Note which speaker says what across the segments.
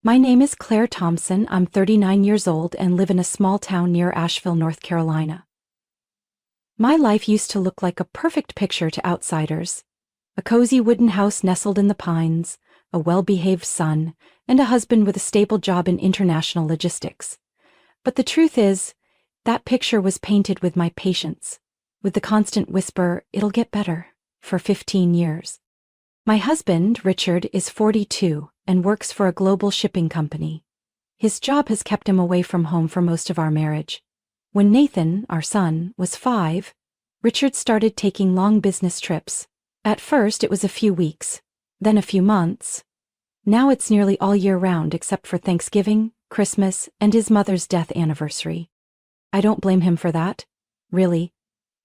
Speaker 1: My name is Claire Thompson. I'm 39 years old and live in a small town near Asheville, North Carolina. My life used to look like a perfect picture to outsiders. A cozy wooden house nestled in the pines, a well-behaved son, and a husband with a stable job in international logistics. But the truth is, that picture was painted with my patience, with the constant whisper, "It'll get better," for 15 years. My husband, Richard, is 42 and works for a global shipping company. His job has kept him away from home for most of our marriage. When Nathan, our son, was 5, Richard started taking long business trips. At first it was a few weeks, then a few months. Now it's nearly all year round except for Thanksgiving, Christmas, and his mother's death anniversary. I don't blame him for that. Really.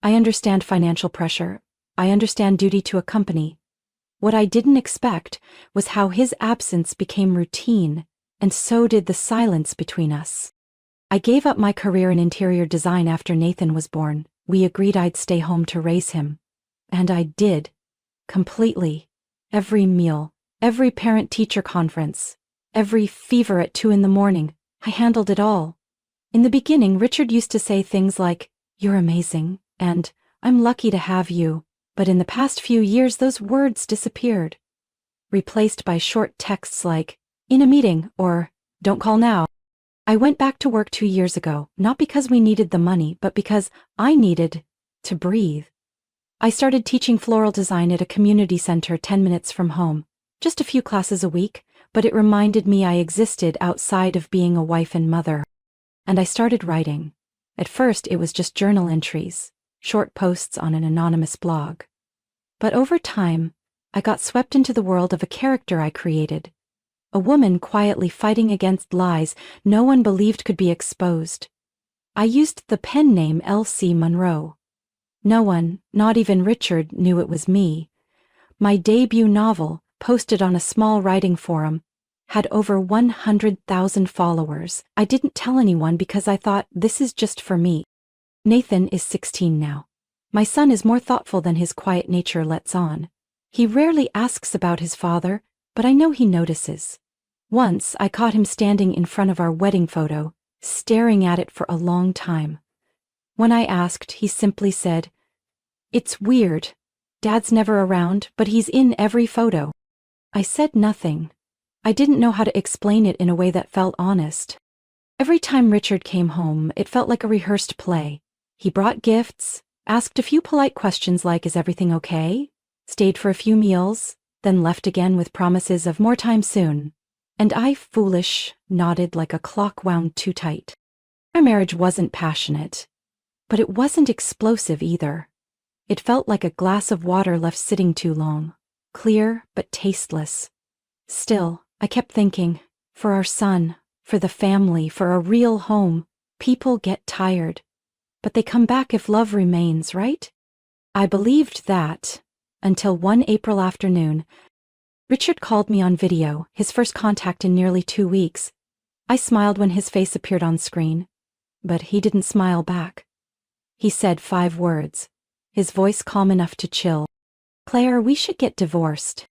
Speaker 1: I understand financial pressure. I understand duty to a company. What I didn't expect was how his absence became routine, and so did the silence between us. I gave up my career in interior design after Nathan was born. We agreed I'd stay home to raise him. And I did. Completely. Every meal, every parent-teacher conference, every fever at 2 a.m, I handled it all. In the beginning, Richard used to say things like, "You're amazing," and "I'm lucky to have you," but in the past few years those words disappeared, replaced by short texts like, "In a meeting," or "Don't call now." I went back to work 2 years ago, not because we needed the money, but because I needed to breathe. I started teaching floral design at a community center 10 minutes from home, just a few classes a week, but it reminded me I existed outside of being a wife and mother. And I started writing. At first it was just journal entries, short posts on an anonymous blog. But over time, I got swept into the world of a character I created. A woman quietly fighting against lies no one believed could be exposed. I used the pen name Elsie Monroe. No one, not even Richard, knew it was me. My debut novel, posted on a small writing forum, had over 100,000 followers. I didn't tell anyone because I thought, this is just for me. Nathan is 16 now. My son is more thoughtful than his quiet nature lets on. He rarely asks about his father, but I know he notices. Once I caught him standing in front of our wedding photo, staring at it for a long time. When I asked, he simply said, "It's weird. Dad's never around, but he's in every photo." I said nothing. I didn't know how to explain it in a way that felt honest. Every time Richard came home, it felt like a rehearsed play. He brought gifts, asked a few polite questions like, "Is everything okay?" Stayed for a few meals, then left again with promises of more time soon. And I, foolish, nodded like a clock wound too tight. Our marriage wasn't passionate, but it wasn't explosive either. It felt like a glass of water left sitting too long, clear but tasteless. Still, I kept thinking, for our son, for the family, for a real home, people get tired. But they come back if love remains, right? I believed that, until one April afternoon, Richard called me on video, his first contact in nearly 2 weeks. I smiled when his face appeared on screen, but he didn't smile back. He said 5 words, his voice calm enough to chill. "Claire, we should get divorced."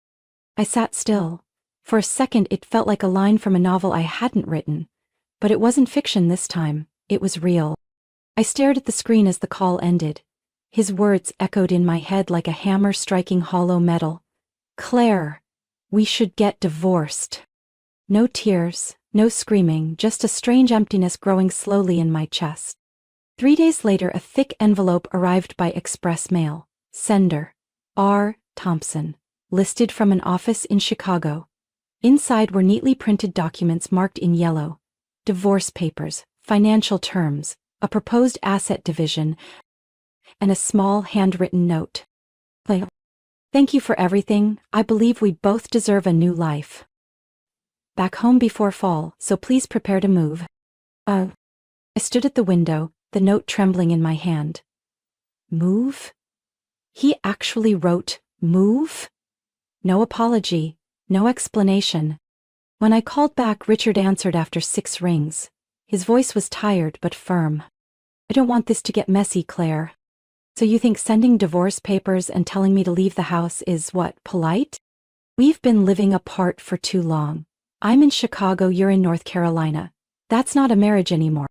Speaker 1: I sat still. For a second it felt like a line from a novel I hadn't written, but it wasn't fiction this time, it was real. I stared at the screen as the call ended. His words echoed in my head like a hammer striking hollow metal. "Claire, we should get divorced." No tears, no screaming, just a strange emptiness growing slowly in my chest. 3 days later, a thick envelope arrived by express mail. Sender, R. Thompson, listed from an office in Chicago. Inside were neatly printed documents marked in yellow. Divorce papers, financial terms, a proposed asset division, and a small handwritten note. "Thank you for everything. I believe we both deserve a new life. Back home before fall, so please prepare to move." I stood at the window, the note trembling in my hand. Move? He actually wrote, "Move?" No apology, no explanation. When I called back, Richard answered after 6 rings. His voice was tired but firm. "I don't want this to get messy, Claire." "So you think sending divorce papers and telling me to leave the house is what, polite?" "We've been living apart for too long. I'm in Chicago, you're in North Carolina. That's not a marriage anymore.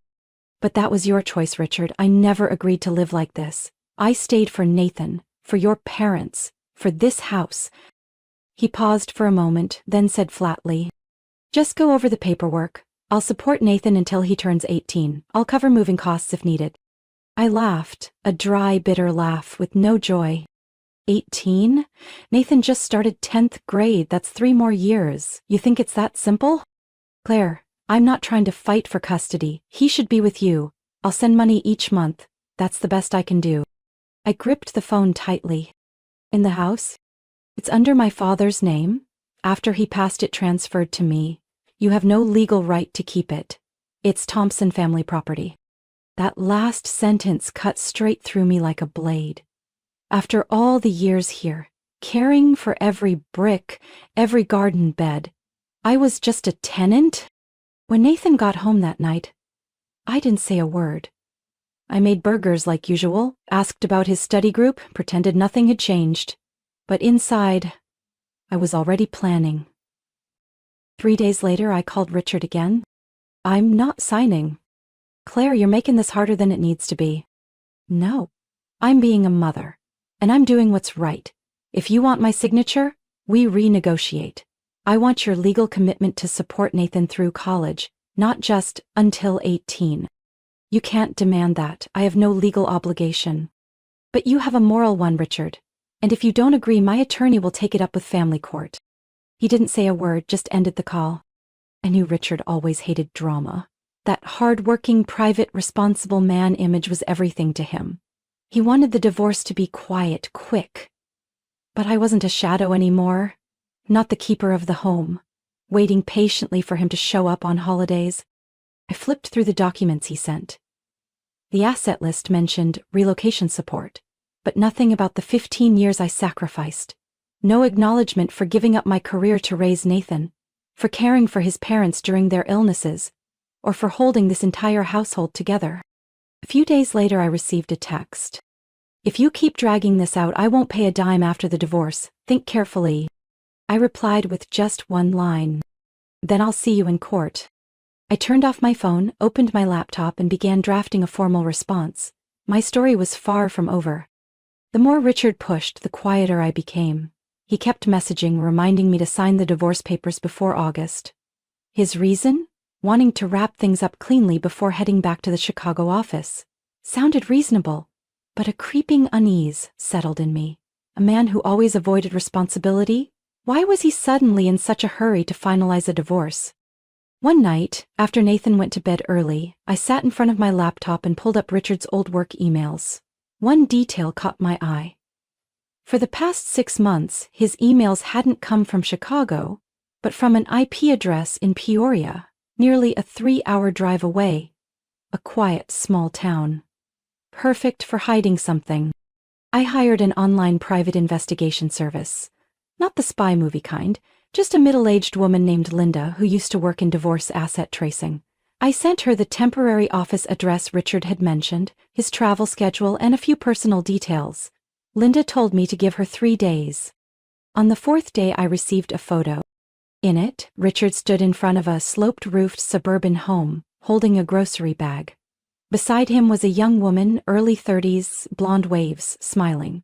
Speaker 1: But that was your choice, Richard. I never agreed to live like this. I stayed for Nathan, for your parents, for this house. He paused for a moment, then said flatly, "Just go over the paperwork. I'll support Nathan until he turns 18. I'll cover moving costs if needed." I laughed, a dry, bitter laugh with no joy. 18? Nathan just started 10th grade. That's 3 more years. You think it's that simple? Claire, I'm not trying to fight for custody. He should be with you. I'll send money each month. That's the best I can do. I gripped the phone tightly. In the house? It's under my father's name. After he passed it transferred to me. You have no legal right to keep it. It's Thompson family property. That last sentence cut straight through me like a blade. After all the years here, caring for every brick, every garden bed, I was just a tenant? When Nathan got home that night, I didn't say a word. I made burgers like usual, asked about his study group, pretended nothing had changed. But inside, I was already planning. 3 days later, I called Richard again. "I'm not signing." "Claire, you're making this harder than it needs to be." "No, I'm being a mother, and I'm doing what's right. If you want my signature, we renegotiate. I want your legal commitment to support Nathan through college, not just until 18. You can't demand that. I have no legal obligation. But you have a moral one, Richard. And if you don't agree, my attorney will take it up with family court." He didn't say a word, just ended the call. I knew Richard always hated drama. That hard-working, private, responsible man image was everything to him. He wanted the divorce to be quiet, quick. But I wasn't a shadow anymore. Not the keeper of the home, waiting patiently for him to show up on holidays. I flipped through the documents he sent. The asset list mentioned relocation support, but nothing about the 15 years I sacrificed. No acknowledgement for giving up my career to raise Nathan, for caring for his parents during their illnesses, or for holding this entire household together. A few days later, I received a text. "If you keep dragging this out, I won't pay a dime after the divorce. Think carefully." I replied with just one line. "Then I'll see you in court." I turned off my phone, opened my laptop, and began drafting a formal response. My story was far from over. The more Richard pushed, the quieter I became. He kept messaging, reminding me to sign the divorce papers before August. His reason? Wanting to wrap things up cleanly before heading back to the Chicago office. Sounded reasonable, but a creeping unease settled in me. A man who always avoided responsibility? Why was he suddenly in such a hurry to finalize a divorce? One night, after Nathan went to bed early, I sat in front of my laptop and pulled up Richard's old work emails. One detail caught my eye. For the past 6 months, his emails hadn't come from Chicago, but from an IP address in Peoria, nearly a 3-hour drive away. A quiet, small town. Perfect for hiding something. I hired an online private investigation service. Not the spy movie kind, just a middle-aged woman named Linda who used to work in divorce asset tracing. I sent her the temporary office address Richard had mentioned, his travel schedule, and a few personal details. Linda told me to give her 3 days. On the 4th day, I received a photo. In it, Richard stood in front of a sloped-roofed suburban home, holding a grocery bag. Beside him was a young woman, early 30s, blonde waves, smiling.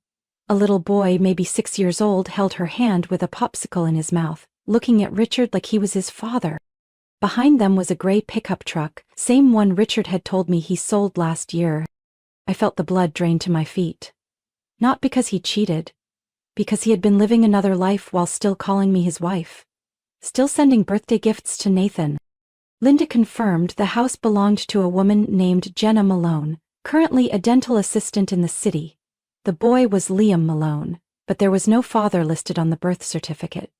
Speaker 1: A little boy, maybe 6 years old, held her hand with a popsicle in his mouth, looking at Richard like he was his father. Behind them was a gray pickup truck, same one Richard had told me he sold last year. I felt the blood drain to my feet. Not because he cheated, because he had been living another life while still calling me his wife. Still sending birthday gifts to Nathan. Linda confirmed the house belonged to a woman named Jenna Malone, currently a dental assistant in the city. The boy was Liam Malone, but there was no father listed on the birth certificate.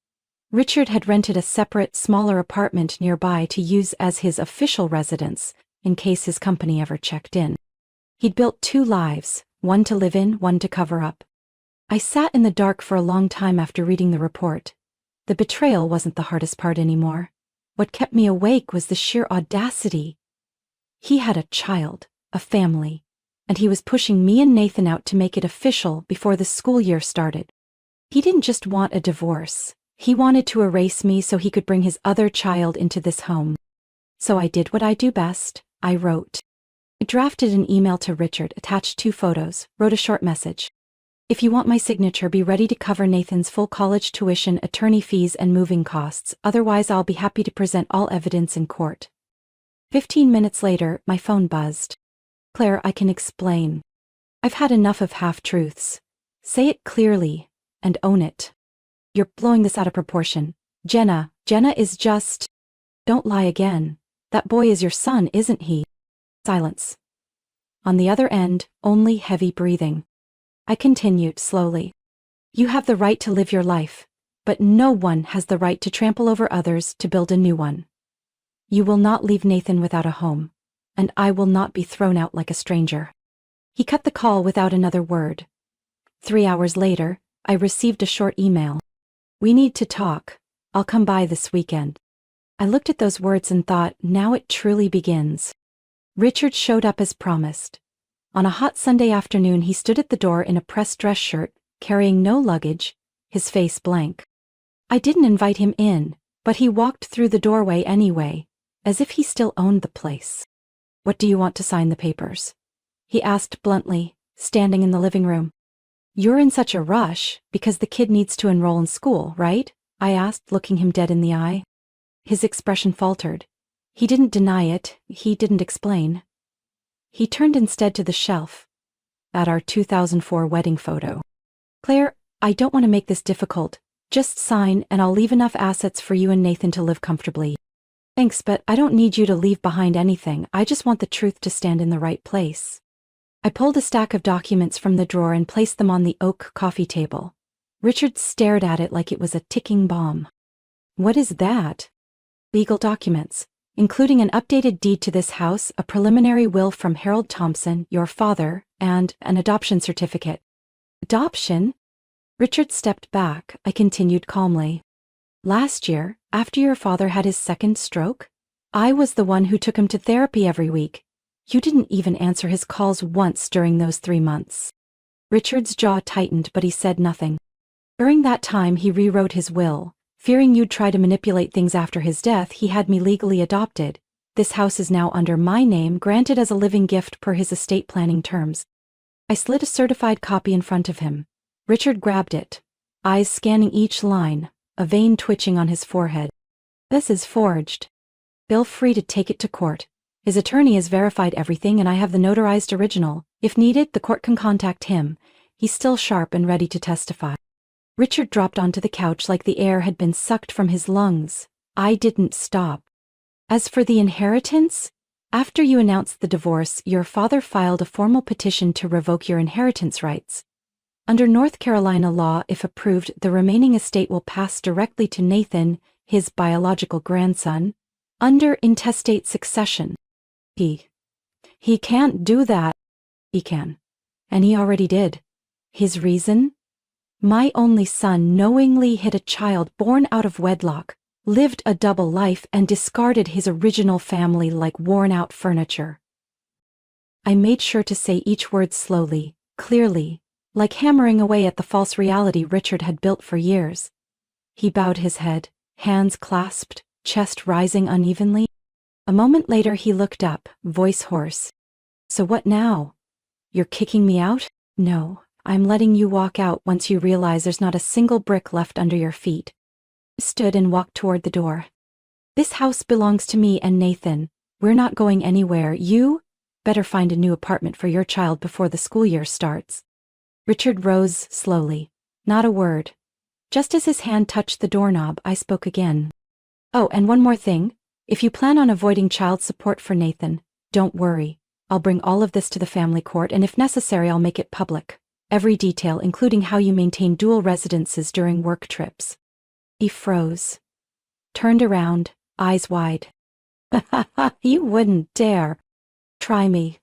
Speaker 1: Richard had rented a separate, smaller apartment nearby to use as his official residence, in case his company ever checked in. He'd built 2 lives, one to live in, one to cover up. I sat in the dark for a long time after reading the report. The betrayal wasn't the hardest part anymore. What kept me awake was the sheer audacity. He had a child, a family, and he was pushing me and Nathan out to make it official before the school year started. He didn't just want a divorce. He wanted to erase me so he could bring his other child into this home. So I did what I do best, I wrote. I drafted an email to Richard, attached 2 photos, wrote a short message. If you want my signature, be ready to cover Nathan's full college tuition, attorney fees, and moving costs, otherwise I'll be happy to present all evidence in court. 15 minutes later, my phone buzzed. Claire, I can explain. I've had enough of half-truths. Say it clearly, and own it. You're blowing this out of proportion. Jenna is just... Don't lie again. That boy is your son, isn't he? Silence. On the other end, only heavy breathing. I continued slowly. You have the right to live your life, but no one has the right to trample over others to build a new one. You will not leave Nathan without a home, and I will not be thrown out like a stranger. He cut the call without another word. 3 hours later, I received a short email. We need to talk. I'll come by this weekend. I looked at those words and thought, now it truly begins. Richard showed up as promised. On a hot Sunday afternoon, he stood at the door in a pressed dress shirt, carrying no luggage, his face blank. I didn't invite him in, but he walked through the doorway anyway, as if he still owned the place. What do you want to sign the papers? He asked bluntly, standing in the living room. You're in such a rush because the kid needs to enroll in school, right? I asked, looking him dead in the eye. His expression faltered. He didn't deny it, he didn't explain. He turned instead to the shelf. At our 2004 wedding photo. Claire, I don't want to make this difficult. Just sign and I'll leave enough assets for you and Nathan to live comfortably. Thanks, but I don't need you to leave behind anything. I just want the truth to stand in the right place. I pulled a stack of documents from the drawer and placed them on the oak coffee table. Richard stared at it like it was a ticking bomb. What is that? Legal documents, including an updated deed to this house, a preliminary will from Harold Thompson, your father, and an adoption certificate. Adoption? Richard stepped back. I continued calmly. Last year, after your father had his second stroke, I was the one who took him to therapy every week. You didn't even answer his calls once during those 3 months. Richard's jaw tightened, but he said nothing. During that time, he rewrote his will. Fearing you'd try to manipulate things after his death, he had me legally adopted. This house is now under my name, granted as a living gift per his estate planning terms. I slid a certified copy in front of him. Richard grabbed it, eyes scanning each line, a vein twitching on his forehead. This is forged. Feel free to take it to court. His attorney has verified everything and I have the notarized original. If needed, the court can contact him. He's still sharp and ready to testify. Richard dropped onto the couch like the air had been sucked from his lungs. I didn't stop. As for the inheritance, after you announced the divorce, your father filed a formal petition to revoke your inheritance rights. Under North Carolina law, if approved, the remaining estate will pass directly to Nathan, his biological grandson, under intestate succession. He can't do that. He can. And he already did. His reason? My only son knowingly hid a child born out of wedlock, lived a double life, and discarded his original family like worn-out furniture. I made sure to say each word slowly, clearly, like hammering away at the false reality Richard had built for years. He bowed his head, hands clasped, chest rising unevenly. A moment later he looked up, voice hoarse. So what now? You're kicking me out? No. I'm letting you walk out once you realize there's not a single brick left under your feet. I stood and walked toward the door. This house belongs to me and Nathan. We're not going anywhere. You better find a new apartment for your child before the school year starts. Richard rose slowly. Not a word. Just as his hand touched the doorknob, I spoke again. Oh, and one more thing. If you plan on avoiding child support for Nathan, don't worry. I'll bring all of this to the family court, and if necessary, I'll make it public. Every detail, including how you maintain dual residences during work trips. He froze. Turned around, eyes wide. You wouldn't dare. Try me.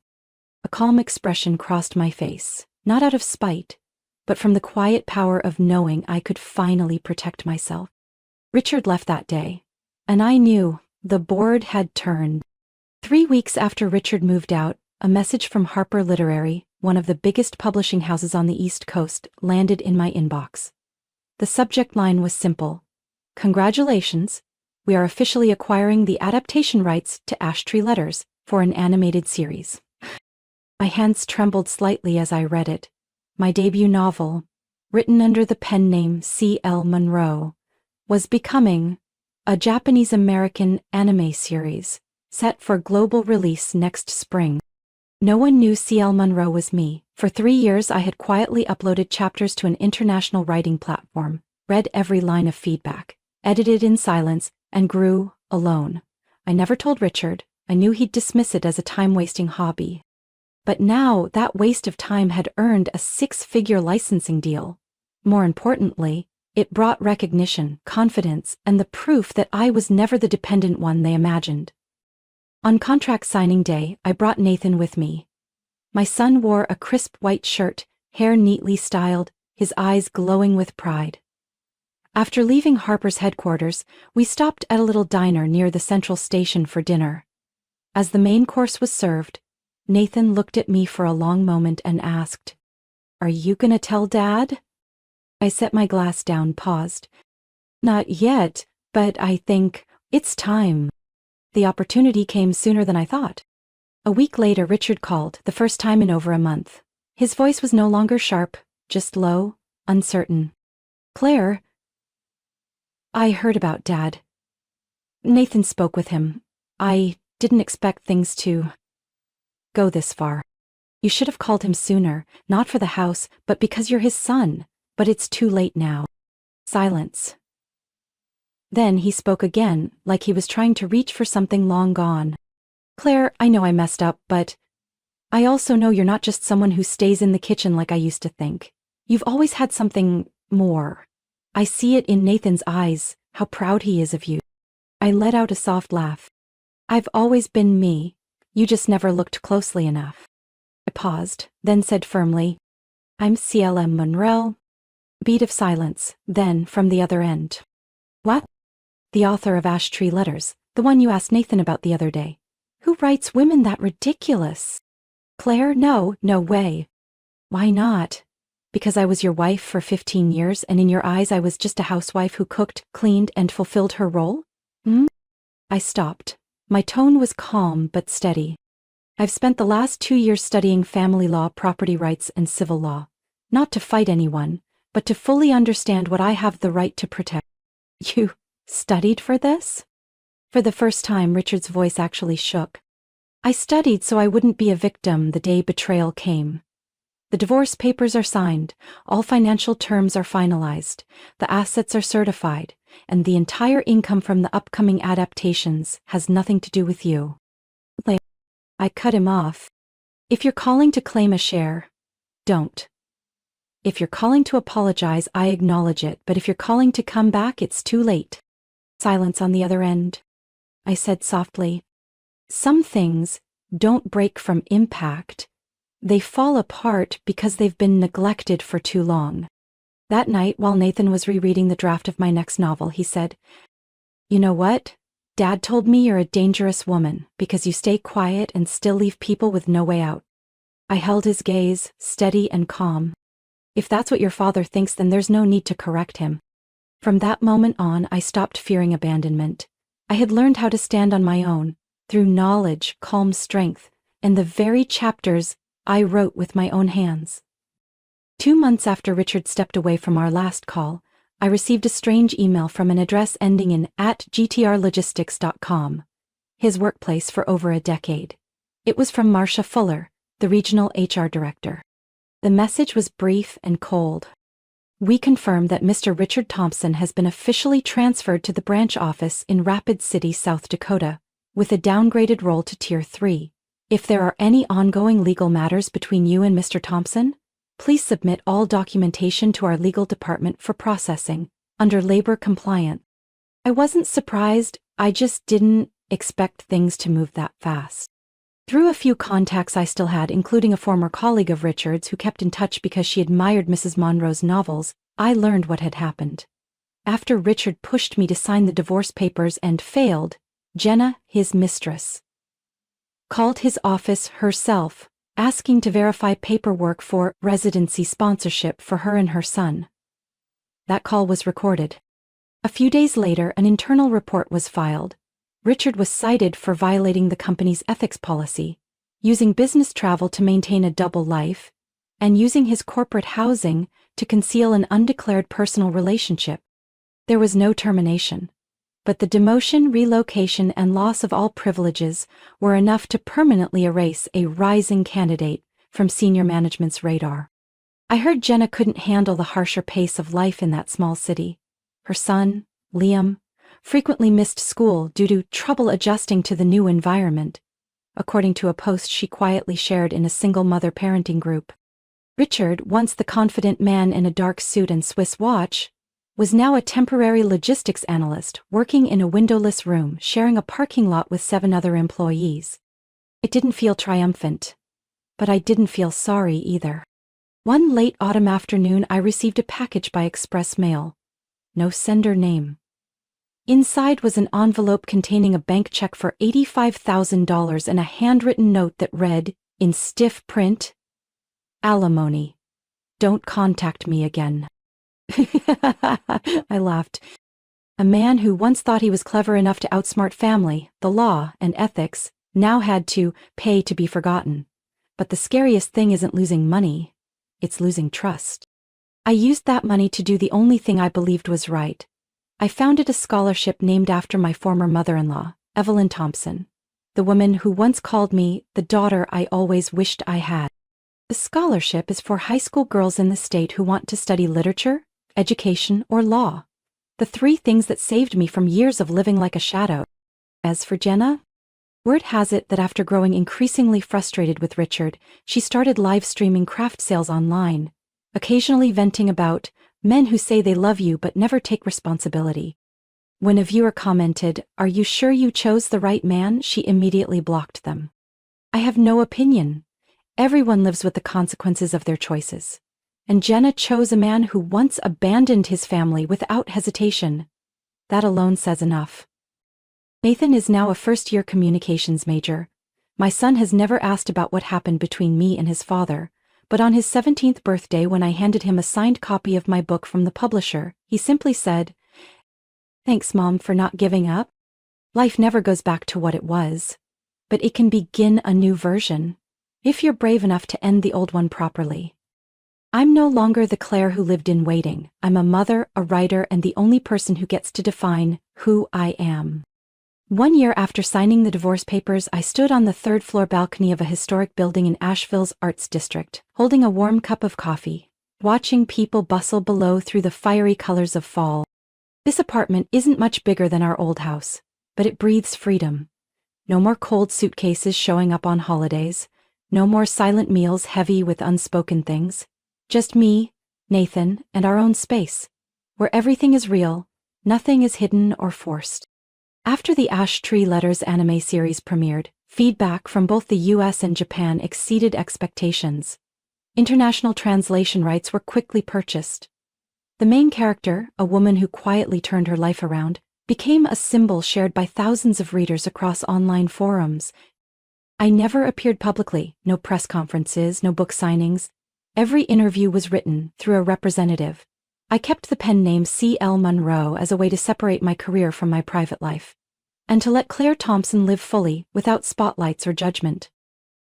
Speaker 1: A calm expression crossed my face, not out of spite, but from the quiet power of knowing I could finally protect myself. Richard left that day, and I knew the board had turned. 3 weeks after Richard moved out, a message from Harper Literary, one of the biggest publishing houses on the East Coast, landed in my inbox. The subject line was simple: Congratulations! We are officially acquiring the adaptation rights to Ash Tree Letters for an animated series. My hands trembled slightly as I read it. My debut novel, written under the pen name C.L. Monroe, was becoming a Japanese-American anime series set for global release next spring. No one knew C.L. Monroe was me. For 3 years I had quietly uploaded chapters to an international writing platform, read every line of feedback, edited in silence, and grew alone. I never told Richard. I knew he'd dismiss it as a time-wasting hobby. But now that waste of time had earned a 6-figure licensing deal. More importantly, it brought recognition, confidence, and the proof that I was never the dependent one they imagined. On contract signing day, I brought Nathan with me. My son wore a crisp white shirt, hair neatly styled, his eyes glowing with pride. After leaving Harper's headquarters, we stopped at a little diner near the central station for dinner. As the main course was served, Nathan looked at me for a long moment and asked, "Are you gonna tell Dad?" I set my glass down, paused. "Not yet, but I think it's time." The opportunity came sooner than I thought. A week later, Richard called, the first time in over a month. His voice was no longer sharp, just low, uncertain. "Claire, I heard about Dad." Nathan spoke with him. "I didn't expect things to go this far. You should have called him sooner, not for the house, but because you're his son. But it's too late now." Silence. Then he spoke again, like he was trying to reach for something long gone. "Claire, I know I messed up, but I also know you're not just someone who stays in the kitchen like I used to think. You've always had something more. I see it in Nathan's eyes, how proud he is of you." I let out a soft laugh. "I've always been me. You just never looked closely enough." I paused, then said firmly, "I'm C.L.M. Monroe." Beat of silence, then from the other end. "What?" "The author of Ash Tree Letters, the one you asked Nathan about the other day. Who writes women that ridiculous?" "Claire, no way." "Why not?" "Because I was your wife for 15 years and in your eyes I was just a housewife who cooked, cleaned, and fulfilled her role?" I stopped. My tone was calm but steady. "I've spent the last 2 years studying family law, property rights, and civil law. Not to fight anyone, but to fully understand what I have the right to protect." "You studied for this?" For the first time, Richard's voice actually shook. "I studied so I wouldn't be a victim the day betrayal came. The divorce papers are signed, all financial terms are finalized, the assets are certified, and the entire income from the upcoming adaptations has nothing to do with you." I cut him off. "If you're calling to claim a share, don't. If you're calling to apologize, I acknowledge it, but if you're calling to come back, it's too late." Silence on the other end. I said softly, "Some things don't break from impact. They fall apart because they've been neglected for too long." That night, while Nathan was rereading the draft of my next novel, he said, "You know what? Dad told me you're a dangerous woman because you stay quiet and still leave people with no way out." I held his gaze, steady and calm. "If that's what your father thinks, then there's no need to correct him." From that moment on, I stopped fearing abandonment. I had learned how to stand on my own, through knowledge, calm strength, and the very chapters I wrote with my own hands. 2 months after Richard stepped away from our last call, I received a strange email from an address ending in @gtrlogistics.com, his workplace for over a decade. It was from Marcia Fuller, the regional HR director. The message was brief and cold. "We confirm that Mr. Richard Thompson has been officially transferred to the branch office in Rapid City, South Dakota, with a downgraded role to Tier 3. If there are any ongoing legal matters between you and Mr. Thompson, please submit all documentation to our legal department for processing, under labor compliance." I wasn't surprised, I just didn't expect things to move that fast. Through a few contacts I still had, including a former colleague of Richard's who kept in touch because she admired Mrs. Monroe's novels, I learned what had happened. After Richard pushed me to sign the divorce papers and failed, Jenna, his mistress, called his office herself, asking to verify paperwork for residency sponsorship for her and her son. That call was recorded. A few days later, an internal report was filed. Richard was cited for violating the company's ethics policy, using business travel to maintain a double life, and using his corporate housing to conceal an undeclared personal relationship. There was no termination, but the demotion, relocation, and loss of all privileges were enough to permanently erase a rising candidate from senior management's radar. I heard Jenna couldn't handle the harsher pace of life in that small city. Her son, Liam, frequently missed school due to trouble adjusting to the new environment, according to a post she quietly shared in a single-mother parenting group. Richard, once the confident man in a dark suit and Swiss watch, was now a temporary logistics analyst working in a windowless room sharing a parking lot with 7 other employees. It didn't feel triumphant, but I didn't feel sorry either. One late autumn afternoon, I received a package by express mail. No sender name. Inside was an envelope containing a bank check for $85,000 and a handwritten note that read, in stiff print, "Alimony. Don't contact me again." I laughed. A man who once thought he was clever enough to outsmart family, the law, and ethics, now had to pay to be forgotten. But the scariest thing isn't losing money, it's losing trust. I used that money to do the only thing I believed was right. I founded a scholarship named after my former mother-in-law, Evelyn Thompson, the woman who once called me the daughter I always wished I had. The scholarship is for high school girls in the state who want to study literature, education, or law. The 3 things that saved me from years of living like a shadow. As for Jenna, word has it that after growing increasingly frustrated with Richard, she started live streaming craft sales online, occasionally venting about men who say they love you but never take responsibility. When a viewer commented, "Are you sure you chose the right man?" she immediately blocked them. I have no opinion. Everyone lives with the consequences of their choices. And Jenna chose a man who once abandoned his family without hesitation. That alone says enough. Nathan is now a first-year communications major. My son has never asked about what happened between me and his father, but on his 17th birthday, when I handed him a signed copy of my book from the publisher, he simply said, "Thanks, Mom, for not giving up. Life never goes back to what it was, but it can begin a new version, if you're brave enough to end the old one properly." I'm no longer the Claire who lived in waiting. I'm a mother, a writer, and the only person who gets to define who I am. 1 year after signing the divorce papers, I stood on the 3rd-floor balcony of a historic building in Asheville's Arts District, holding a warm cup of coffee, watching people bustle below through the fiery colors of fall. This apartment isn't much bigger than our old house, but it breathes freedom. No more cold suitcases showing up on holidays, no more silent meals heavy with unspoken things. Just me, Nathan, and our own space, where everything is real, nothing is hidden or forced. After the Ash Tree Letters anime series premiered, feedback from both the US and Japan exceeded expectations. International translation rights were quickly purchased. The main character, a woman who quietly turned her life around, became a symbol shared by thousands of readers across online forums. I never appeared publicly, no press conferences, no book signings. Every interview was written through a representative. I kept the pen name C.L. Munro as a way to separate my career from my private life, and to let Claire Thompson live fully without spotlights or judgment.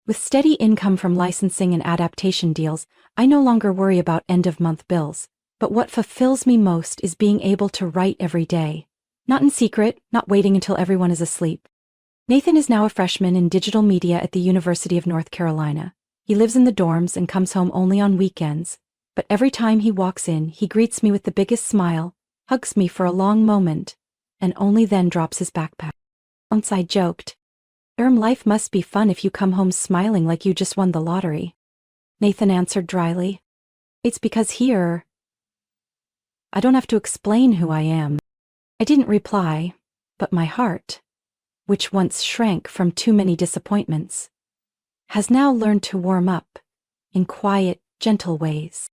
Speaker 1: With steady income from licensing and adaptation deals, I no longer worry about end-of-month bills, but what fulfills me most is being able to write every day. Not in secret, not waiting until everyone is asleep. Nathan is now a freshman in digital media at the University of North Carolina. He lives in the dorms and comes home only on weekends, but every time he walks in, he greets me with the biggest smile, hugs me for a long moment, and only then drops his backpack. Once I joked, life must be fun if you come home smiling like you just won the lottery." Nathan answered dryly, "It's because here, I don't have to explain who I am." I didn't reply, but my heart, which once shrank from too many disappointments, has now learned to warm up in quiet, gentle ways.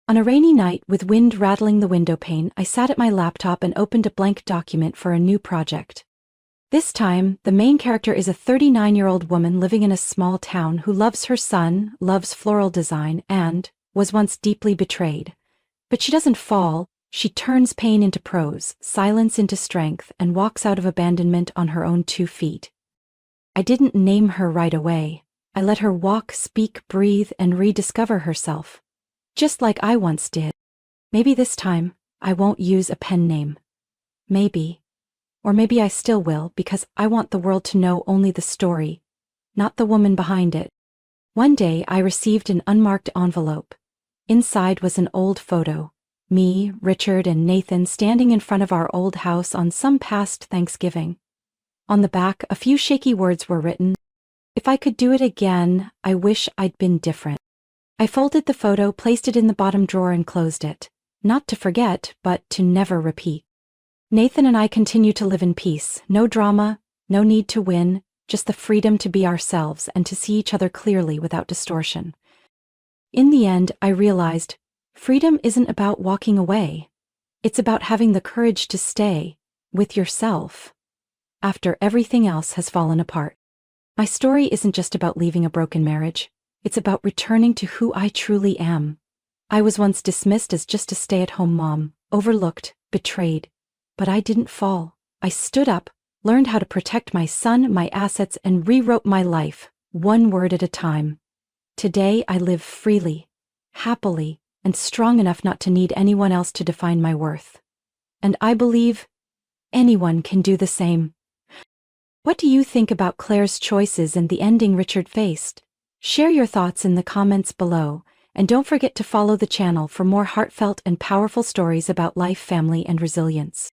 Speaker 1: On a rainy night, with wind rattling the window pane, I sat at my laptop and opened a blank document for a new project. This time, the main character is a 39-year-old woman living in a small town who loves her son, loves floral design, and was once deeply betrayed. But she doesn't fall, She turns pain into prose, silence into strength, and walks out of abandonment on her own 2 feet. I didn't name her right away. I let her walk, speak, breathe, and rediscover herself. Just like I once did. Maybe this time, I won't use a pen name. Maybe. Or maybe I still will, because I want the world to know only the story, not the woman behind it. One day I received an unmarked envelope. Inside was an old photo. Me, Richard, and Nathan standing in front of our old house on some past Thanksgiving. On the back, a few shaky words were written. If I could do it again, I wish I'd been different. I folded the photo, placed it in the bottom drawer, and closed it. Not to forget, but to never repeat. Nathan and I continue to live in peace. No drama, no need to win, just the freedom to be ourselves and to see each other clearly without distortion. In the end, I realized, freedom isn't about walking away. It's about having the courage to stay with yourself after everything else has fallen apart. My story isn't just about leaving a broken marriage. It's about returning to who I truly am. I was once dismissed as just a stay-at-home mom, overlooked, betrayed. But I didn't fall. I stood up, learned how to protect my son, my assets, and rewrote my life, one word at a time. Today I live freely, happily, and strong enough not to need anyone else to define my worth. And I believe anyone can do the same. What do you think about Claire's choices and the ending Richard faced? Share your thoughts in the comments below, and don't forget to follow the channel for more heartfelt and powerful stories about life, family, and resilience.